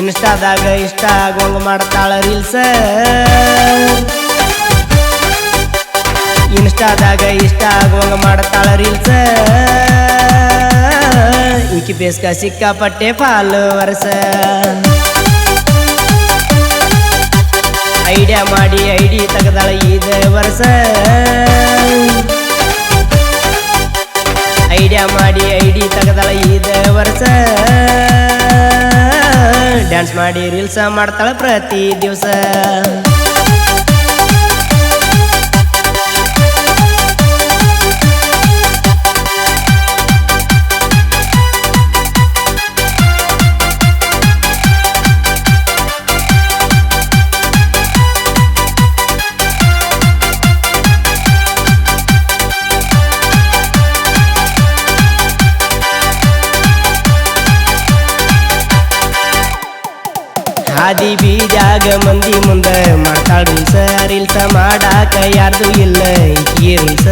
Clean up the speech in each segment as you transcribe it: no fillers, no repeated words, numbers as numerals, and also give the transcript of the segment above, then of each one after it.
ಇನ್ಸ್ಟಾದಾಗ ಇಷ್ಟ ಆಗೋಂಗ ಮಾಡ್ತಾಳ ರೀಲ್ಸ್ ಇನ್ಸ್ಟಾದಾಗ ಇಷ್ಟ ಆಗೋಂಗ ಮಾಡ್ತಾಳ ರೀಲ್ಸ್ ಈಕಿ ಬೇಸ್ಕ ಸಿಕ್ಕಾಪಟ್ಟೆ ಫಾಲೋವರ್ಸ್ ಐಡಿಯಾ ಮಾಡಿ ಐಡಿ ತೆಗೆದಾಳ ಇದೇ ವರ್ಷ ಐಡಿಯಾ ಮಾಡಿ ಐಡಿ ತೆಗೆದಾಳ ಇದೇ ವರ್ಷ ಡ್ಯಾನ್ಸ್ ಮಾಡಿ ರೀಲ್ಸ್ ಮಾಡ್ತಾಳ ಪ್ರತಿ ದಿವಸ ಹಾದಿ ಬೀಜಾಗ ಮಂದಿ ಮುಂದ ಮಾಡ್ತಾಳ ರೀಲ್ಸ್ ರೀಲ್ಸ್ ಮಾಡಾಕ ಯಾರ್ದು ಇಲ್ಲ ಈಕಿ ರೀಲ್ಸ್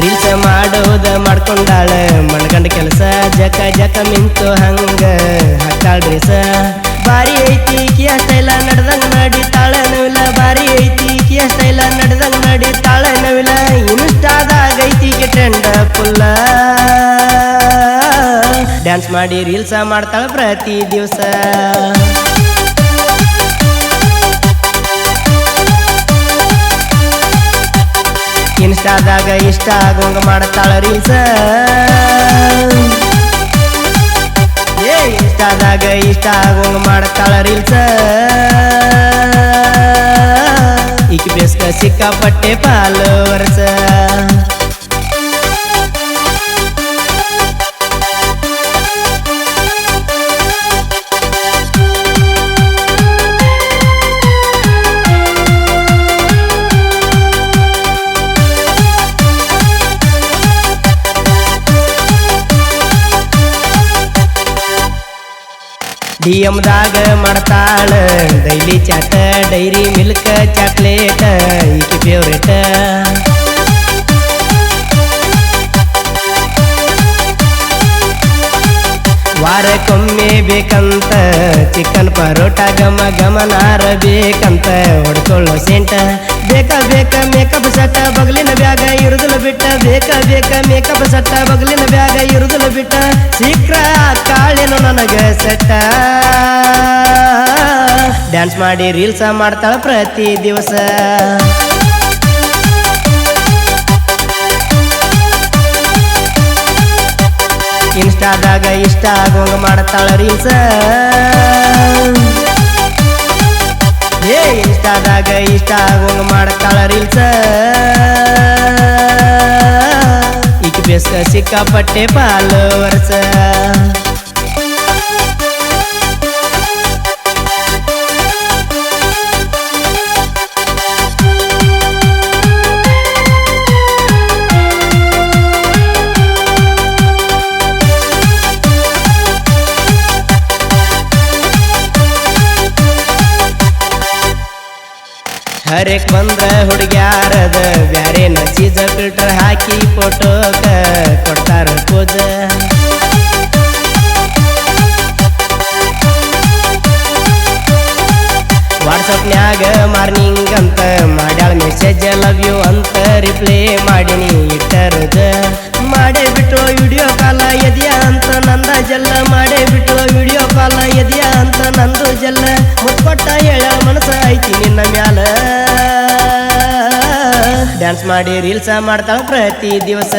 ರೀಲ್ಸ್ ಮಾಡೋದ ಮಾಡ್ಕೊಂಡಾಳ ಮಣ್ಗಂಡ ಕೆಲಸ ಜಕ ಜಕ ಮಿಂತು ಹಂಗ ಹಾಕ್ತಾಳ ಡ್ರೆಸ್ ಬಾರಿ ಐತಿ ಈಕಿ ಅಷ್ಟೆಲ್ಲ ನಡ್ದಂಗ ನಡಿತಾಳ ನವಿಲ ಬಾರಿ ಐತಿ ಈಕಿ ಅಷ್ಟೆಲ್ಲ ನಡ್ದಂಗ ನಡಿತಾಳ ನವಿಲ ಇನ್ಸ್ಟಾದಾಗ ಐತಿ ಈಕಿ ಟ್ರೆಂಡ್ ಫುಲ್ಲ ಡ್ಯಾನ್ಸ್ ಮಾಡಿ ರೀಲ್ಸ್ ಮಾಡ್ತಾಳ ಪ್ರತಿ ದಿವಸ ಇನ್ಸ್ಟಾದಾಗ ಇಷ್ಟ ಆಗೋಂಗ ಮಾಡ್ತಾಳ ರೀಲ್ಸ್ ಇನ್ಸ್ಟಾದಾಗ ಇಷ್ಟ ಆಗೋಂಗ ಮಾಡ್ತಾಳ ರೀಲ್ಸ್ ಈಕಿ ಬೇಸ್ಕ ಸಿಕ್ಕಾಪಟ್ಟೆ ಫಾಲೋವರ್ಸ್ ಡಿಎಮ್ದಾಗ ಮಾಡ್ತಾಳ daily chaat dairy milk chocolate ಈಕಿ ಫೇವ್ರೇಟ್ ವಾರಕ್ಕೊಮ್ಮೆ ಬೇಕಂತ ಚಿಕನ್ ಪರೋಟ ಗಮ ಗಮನಾರ ಬೇಕಂತ ಹೊಡ್ಕೊಳ್ಳೋ ಸೆಂಟ ಬೇಕ ಬೇಕ ಮೇಕಪ್ ಸಟ್ಟ ಬಗಲಿನ ಬ್ಯಾಗ ಇರುದಲು ಬಿಟ್ಟ ಬೇಕ ಬೇಕ ಮೇಕಪ್ ಸಟ್ಟ ಬಗಲಿನ ಬ್ಯಾಗ ಇರುದಲು ಬಿಟ್ಟ ಶೀಘ್ರ ಕಾಳೇನು ನನಗ ಸೆಟ್ಟ ಡ್ಯಾನ್ಸ್ ಮಾಡಿ ರೀಲ್ಸ್ ಮಾಡ್ತಾಳ ಪ್ರತಿ ದಿವಸ ಇನ್ಸ್ಟಾದಾಗ ಇಷ್ಟ ಆಗೋಂಗ ಮಾಡ್ತಾಳ ರೀಲ್ಸ್ ಇನ್ಸ್ಟಾದಾಗ ಇಷ್ಟ ಆಗೋಂಗ ಮಾಡ್ತಾಳ ರೀಲ್ಸ್ ಈಕಿ ಬೇಸ್ಕ ಸಿಕ್ಕಾಪಟ್ಟೆ ಫಾಲೋವರ್ಸ್ ಹರೇಕ್ ಬಂದ್ರ ಹುಡುಗ್ಯಾರದ ಬ್ಯಾರೆ ಚೀಜ ಫಿಲ್ಟರ್ ಹಾಕಿ ಫೋಟೋಕ ಕೊಡ್ತಾರ ಪೋಜ ವಾಟ್ಸಪ್ನ್ಯಾಗ ಮಾರ್ನಿಂಗ್ ಅಂತ ಮಾಡ್ಯಾಳ ಮೆಸೇಜ್ ಲವ್ ಯು ಅಂತ ರಿಪ್ಲೈ ಮಾಡಿನಿ ಇಟ್ಟರದ ಮಾಡೇ ಬಿಟ್ಟು ವಿಡಿಯೋ ಕಾಲ ಎದಿಯ ಅಂತ ನಂದ ಜಲ್ಲ ಮಾಡೇ ಬಿಟ್ಟು ವಿಡಿಯೋ ಕಾಲ ಎದಿಯ ಅಂತ ನಂದು ಜಲ್ಲ ಮುಟ್ಕೊಟ್ಟ ಹೇಳ ಮನಸ್ಸ ಐತಿ ನಿನ್ನ ಮ್ಯಾಲ ಡ್ಯಾನ್ಸ್ ಮಾಡಿ ರೀಲ್ಸ್ ಮಾಡ್ತಾಳ ಪ್ರತಿ ದಿವಸ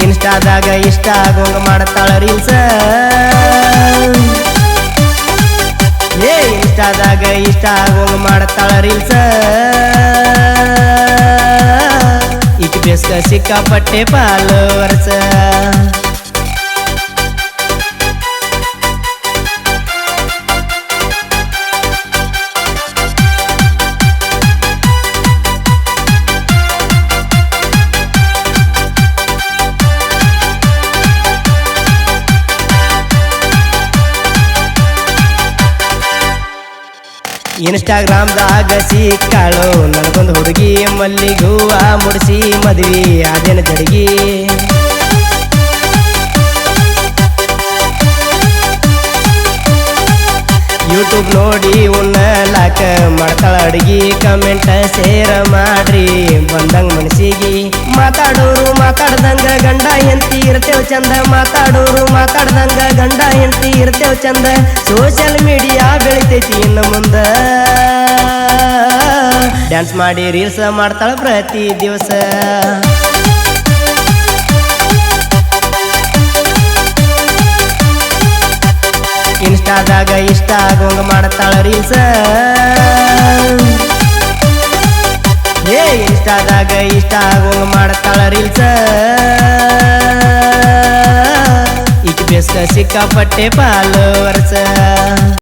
ಇನ್ಸ್ಟಾದಾಗ ಇಷ್ಟ ಆಗೋಂಗ ಮಾಡ್ತಾಳ ರೀಲ್ಸ್ ಇನ್ಸ್ಟಾದಾಗ ಇಷ್ಟ ಆಗೋಂಗ ಮಾಡ್ತಾಳ ರೀಲ್ಸ್ ಈಕಿ ಬೇಸ್ಕ ಸಿಕ್ಕಾಪಟ್ಟೆ ಫಾಲೋವರ್ಸ್ ಇನ್ಸ್ಟಾಗ್ರಾಮ್ದಾಗ ಸಿಕ್ಕಾಳು ನನಗೊಂದು ಹುಡುಗಿ ಮಲ್ಲಿಗೆ ಹೂವ ಮುಡಿಸಿ ಮದ್ವಿ ಅದೇನ ಜಡಗಿ ಯೂಟ್ಯೂಬ್ ನೋಡಿ ಉಣ್ಣಲಾಕ ಮಾಡ್ತಾಳ ಅಡ್ಗಿ ಕಮೆಂಟ್ ಶೇರ್ ಮಾಡ್ರಿ ಬಂದಂಗ ಮನಸ್ಸಿಗೆ ಮಾತಾಡೋರು ಮಾತಾಡ್ದಂಗ ಗಂಡ ಹೆಂಡತಿ ಇರ್ತೇವ್ ಚಂದ ಮಾತಾಡೋರು ಮಾತಾಡ್ದಂಗ ಗಂಡ ಹೆಂಡತಿ ಇರ್ತೇವ್ ಚಂದ ಸೋಷಿಯಲ್ ಮೀಡಿಯಾ ಬೆಳಿತೈತಿ ಇನ್ನು ಮುಂದ ಡ್ಯಾನ್ಸ್ ಮಾಡಿ ರೀಲ್ಸ್ ಮಾಡ್ತಾಳ ಪ್ರತಿ ದಿವಸ ಇನ್ಸ್ಟಾದಾಗ ಇಷ್ಟ ಆಗೋಂಗ ಮಾಡ್ತಾಳ ರೀಲ್ಸ್ ಇನ್ಸ್ಟಾದಾಗ ಇಷ್ಟ ಆಗೋಂಗ ಮಾಡ್ತಾಳ ರೀಲ್ಸ್ ಈಕೆ ಬೇಸ್ಕ ಸಿಕ್ಕಾಪಟ್ಟೆ ಫಾಲೋವರ್ಸ್